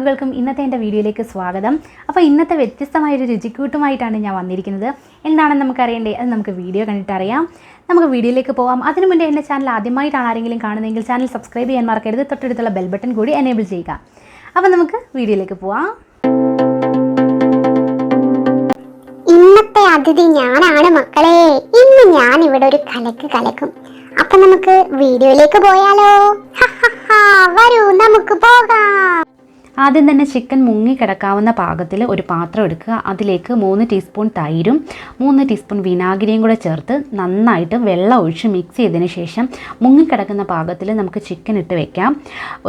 വ്ളോഗുകൾക്കും ഇന്നത്തെ എൻ്റെ വീഡിയോയിലേക്ക് സ്വാഗതം. അപ്പോൾ ഇന്നത്തെ വ്യത്യസ്തമായൊരു രുചിക്കൂട്ടുമായിട്ടാണ് ഞാൻ വന്നിരിക്കുന്നത്. എന്താണെന്ന് നമുക്കറിയണ്ടേ? അത് നമുക്ക് വീഡിയോ കണ്ടിട്ടറിയാം. നമുക്ക് വീഡിയോയിലേക്ക് പോകാം. അതിനു മുന്നേ എൻ്റെ ചാനൽ ആദ്യമായിട്ടാണ് ആരെങ്കിലും കാണുന്നതെങ്കിൽ ചാനൽ സബ്സ്ക്രൈബ് ചെയ്യാൻ മറക്കരുത്. തൊട്ടടുത്തുള്ള ബെൽ ബട്ടൺ കൂടി എനേബിൾ ചെയ്യുക. അപ്പോൾ നമുക്ക് വീഡിയോയിലേക്ക് പോവാം. ഇന്നത്തെ അതിഥി ഞാനാണ് മക്കളെ. ഇന്ന് ഞാൻ ഇവിടെ ഒരു കലക്കും. അപ്പൊ നമുക്ക് വീഡിയോയിലേക്ക് പോയാലോ? വരൂ, നമുക്ക് പോകാം. ആദ്യം തന്നെ ചിക്കൻ മുങ്ങിക്കിടക്കാവുന്ന പാകത്തിൽ ഒരു പാത്രം എടുക്കുക. അതിലേക്ക് 3 ടീസ്പൂൺ തൈരും 3 ടീസ്പൂൺ വിനാഗിരിയും കൂടെ ചേർത്ത് നന്നായിട്ട് വെള്ളം ഒഴിച്ച് മിക്സ് ചെയ്തതിന് ശേഷം മുങ്ങിക്കിടക്കുന്ന പാകത്തിൽ നമുക്ക് ചിക്കൻ ഇട്ട് വെക്കാം.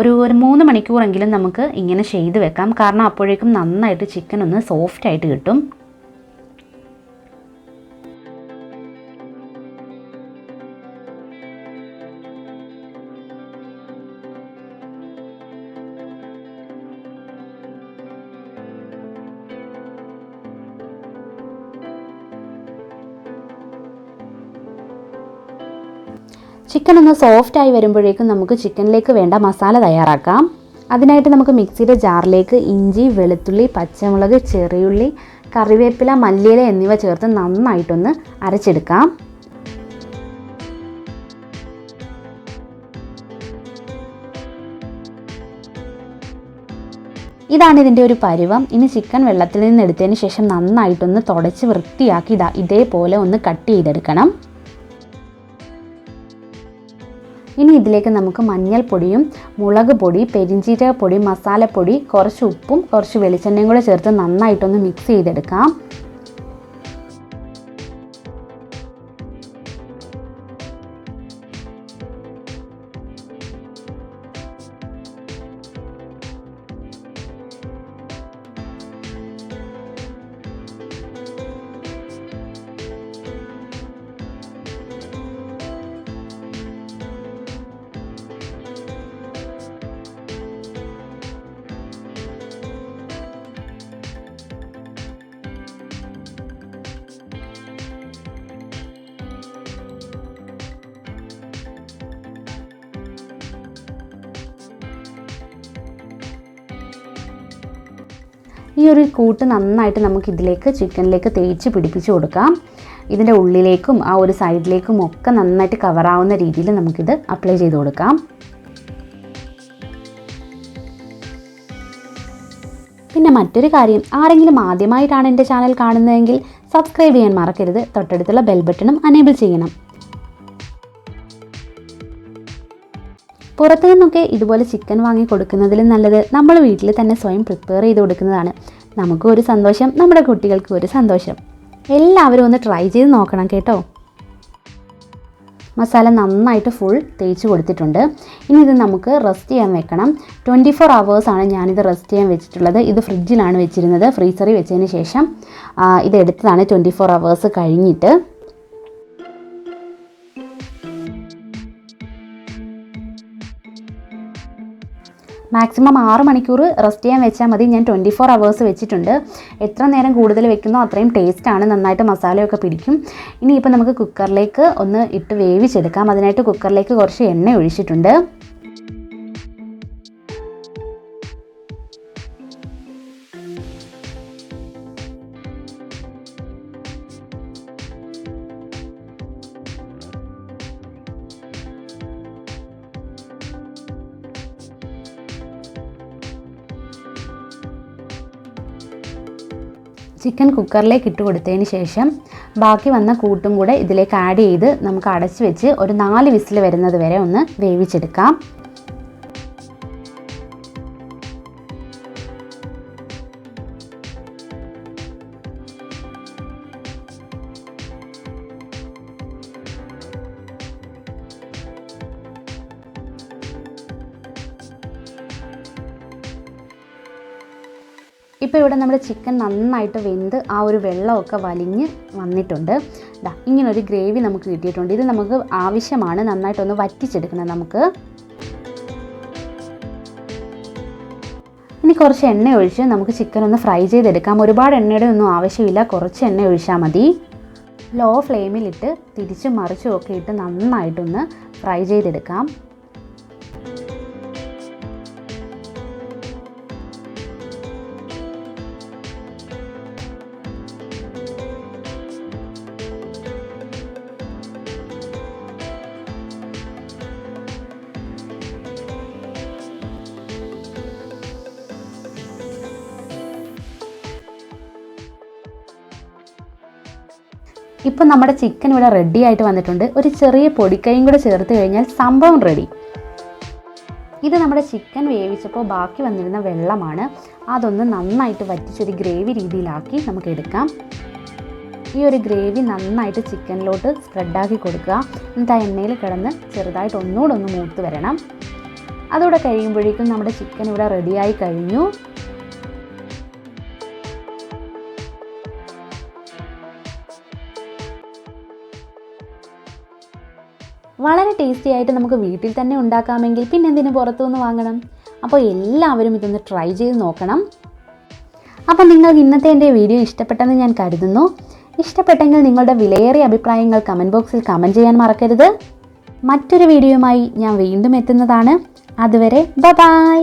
ഒരു 3 മണിക്കൂറെങ്കിലും നമുക്ക് ഇങ്ങനെ ചെയ്ത് വെക്കാം. കാരണം അപ്പോഴേക്കും നന്നായിട്ട് ചിക്കൻ ഒന്ന് സോഫ്റ്റായിട്ട് കിട്ടും. ചിക്കൻ ഒന്ന് സോഫ്റ്റായി വരുമ്പോഴേക്കും നമുക്ക് ചിക്കനിലേക്ക് വേണ്ട മസാല തയ്യാറാക്കാം. അതിനായിട്ട് നമുക്ക് മിക്സിയുടെ ജാറിലേക്ക് ഇഞ്ചി, വെളുത്തുള്ളി, പച്ചമുളക്, ചെറിയുള്ളി, കറിവേപ്പില, മല്ലിയില എന്നിവ ചേർത്ത് നന്നായിട്ടൊന്ന് അരച്ചെടുക്കാം. ഇതാണ് ഇതിൻ്റെ ഒരു പരുവം. ഇനി ചിക്കൻ വെള്ളത്തിൽ നിന്ന് എടുത്തതിന് ശേഷം നന്നായിട്ടൊന്ന് തുടച്ച് വൃത്തിയാക്കി ഇതേപോലെ ഒന്ന് കട്ട് ചെയ്തെടുക്കണം. ഇനി ഇതിലേക്ക് നമുക്ക് മഞ്ഞൾപ്പൊടിയും മുളക് പൊടി, പെരിഞ്ചീരകപ്പൊടി, മസാലപ്പൊടി, കുറച്ച് ഉപ്പും കുറച്ച് വെളിച്ചെണ്ണയും കൂടെ ചേർത്ത് നന്നായിട്ടൊന്ന് മിക്സ് ചെയ്തെടുക്കാം. ഈ ഒരു കൂട്ട് നന്നായിട്ട് നമുക്ക് ഇതിലേക്ക് ചിക്കനിലേക്ക് തേച്ച് പിടിപ്പിച്ച് കൊടുക്കാം. ഇതിൻ്റെ ഉള്ളിലേക്കും ആ ഒരു സൈഡിലേക്കും ഒക്കെ നന്നായിട്ട് കവറാവുന്ന രീതിയിൽ നമുക്കിത് അപ്ലൈ ചെയ്ത് കൊടുക്കാം. പിന്നെ മറ്റൊരു കാര്യം, ആരെങ്കിലും ആദ്യമായിട്ടാണ് എൻ്റെ ചാനൽ കാണുന്നതെങ്കിൽ സബ്സ്ക്രൈബ് ചെയ്യാൻ മറക്കരുത്. തൊട്ടടുത്തുള്ള ബെൽ ബട്ടണും എനേബിൾ ചെയ്യണം. പുറത്തു നിന്നൊക്കെ ഇതുപോലെ ചിക്കൻ വാങ്ങി കൊടുക്കുന്നതിലും നല്ലത് നമ്മൾ വീട്ടിൽ തന്നെ സ്വയം പ്രിപ്പയർ ചെയ്ത് കൊടുക്കുന്നതാണ്. നമുക്കും ഒരു സന്തോഷം, നമ്മുടെ കുട്ടികൾക്കും ഒരു സന്തോഷം. എല്ലാവരും ഒന്ന് ട്രൈ ചെയ്ത് നോക്കണം കേട്ടോ. മസാല നന്നായിട്ട് ഫുൾ തേച്ച് കൊടുത്തിട്ടുണ്ട്. ഇനി ഇത് നമുക്ക് റെസ്റ്റ് ചെയ്യാൻ വെക്കണം. 24 hours ആണ് ഞാനിത് റെസ്റ്റ് ചെയ്യാൻ വെച്ചിട്ടുള്ളത്. ഇത് ഫ്രിഡ്ജിലാണ് വെച്ചിരുന്നത്. ഫ്രീസറിൽ വെച്ചതിന് ശേഷം ഇത് എടുത്തതാണ് 24 hours കഴിഞ്ഞിട്ട്. മാക്സിമം 6 മണിക്കൂർ റെസ്റ്റ് ചെയ്യാൻ വെച്ചാൽ മതി. ഞാൻ 24 hours വെച്ചിട്ടുണ്ട്. എത്ര നേരം കൂടുതൽ വെക്കുന്നോ അത്രയും ടേസ്റ്റാണ്. നന്നായിട്ട് മസാലയൊക്കെ പിടിക്കും. ഇനിയിപ്പോൾ നമുക്ക് കുക്കറിലേക്ക് ഒന്ന് ഇട്ട് വേവിച്ചെടുക്കാം. അതിനായിട്ട് കുക്കറിലേക്ക് കുറച്ച് എണ്ണ ഒഴിച്ചിട്ടുണ്ട്. ചിക്കൻ കുക്കറിലേക്ക് ഇട്ട് കൊടുത്തതിന് ശേഷം ബാക്കി വന്ന കൂട്ടും കൂടെ ഇതിലേക്ക് ആഡ് ചെയ്ത് നമുക്ക് അടച്ച് വെച്ച് ഒരു 4 വിസിൽ വരുന്നത് വരെ ഒന്ന് വേവിച്ചെടുക്കാം. ഇപ്പോൾ ഇവിടെ നമ്മുടെ ചിക്കൻ നന്നായിട്ട് വെന്ത് ആ ഒരു വെള്ളമൊക്കെ വലിഞ്ഞ് വന്നിട്ടുണ്ട്. ഇങ്ങനൊരു ഗ്രേവി നമുക്ക് കിട്ടിയിട്ടുണ്ട്. ഇത് നമുക്ക് ആവശ്യമാണ്. നന്നായിട്ടൊന്ന് വറ്റിച്ചെടുക്കണം നമുക്ക്. ഇനി കുറച്ച് എണ്ണ ഒഴിച്ച് നമുക്ക് ചിക്കൻ ഒന്ന് ഫ്രൈ ചെയ്തെടുക്കാം. ഒരുപാട് എണ്ണയുടെ ഒന്നും ആവശ്യമില്ല, കുറച്ച് എണ്ണ ഒഴിച്ചാൽ മതി. ലോ ഫ്ലെയിമിലിട്ട് തിരിച്ചും മറിച്ചും ഒക്കെ ഇട്ട് നന്നായിട്ടൊന്ന് ഫ്രൈ ചെയ്തെടുക്കാം. ഇപ്പം നമ്മുടെ ചിക്കൻ ഇവിടെ റെഡി ആയിട്ട് വന്നിട്ടുണ്ട്. ഒരു ചെറിയ പൊടിക്കൈയും കൂടെ ചേർത്ത് കഴിഞ്ഞാൽ സംഭവം റെഡി. ഇത് നമ്മുടെ ചിക്കൻ വേവിച്ചപ്പോൾ ബാക്കി വന്നിരുന്ന വെള്ളമാണ്. അതൊന്ന് നന്നായിട്ട് വറ്റിച്ചൊരു ഗ്രേവി രീതിയിലാക്കി നമുക്ക് എടുക്കാം. ഈ ഒരു ഗ്രേവി നന്നായിട്ട് ചിക്കനിലോട്ട് സ്പ്രെഡാക്കി കൊടുക്കുക. എന്നിട്ട് ആ എണ്ണയിൽ കിടന്ന് ചെറുതായിട്ട് ഒന്നുകൂടെ ഒന്ന് മൂത്ത് വരണം. അതുകൂടെ കഴിയുമ്പോഴേക്കും നമ്മുടെ ചിക്കൻ ഇവിടെ റെഡിയായി കഴിഞ്ഞു. വളരെ ടേസ്റ്റി ആയിട്ട് നമുക്ക് വീട്ടിൽ തന്നെ ഉണ്ടാക്കാമെങ്കിൽ പിന്നെ എന്തിനു പുറത്തുനിന്ന് വാങ്ങണം? അപ്പോൾ എല്ലാവരും ഇതൊന്ന് ട്രൈ ചെയ്ത് നോക്കണം. അപ്പോൾ നിങ്ങൾക്ക് ഇന്നത്തെ എൻ്റെ വീഡിയോ ഇഷ്ടപ്പെട്ടെന്ന് ഞാൻ കരുതുന്നു. ഇഷ്ടപ്പെട്ടെങ്കിൽ നിങ്ങളുടെ വിലയേറിയ അഭിപ്രായങ്ങൾ കമൻറ്റ് ബോക്സിൽ കമൻറ്റ് ചെയ്യാൻ മറക്കരുത്. മറ്റൊരു വീഡിയോയുമായി ഞാൻ വീണ്ടും എത്തുന്നതാണ്. അതുവരെ ബൈ.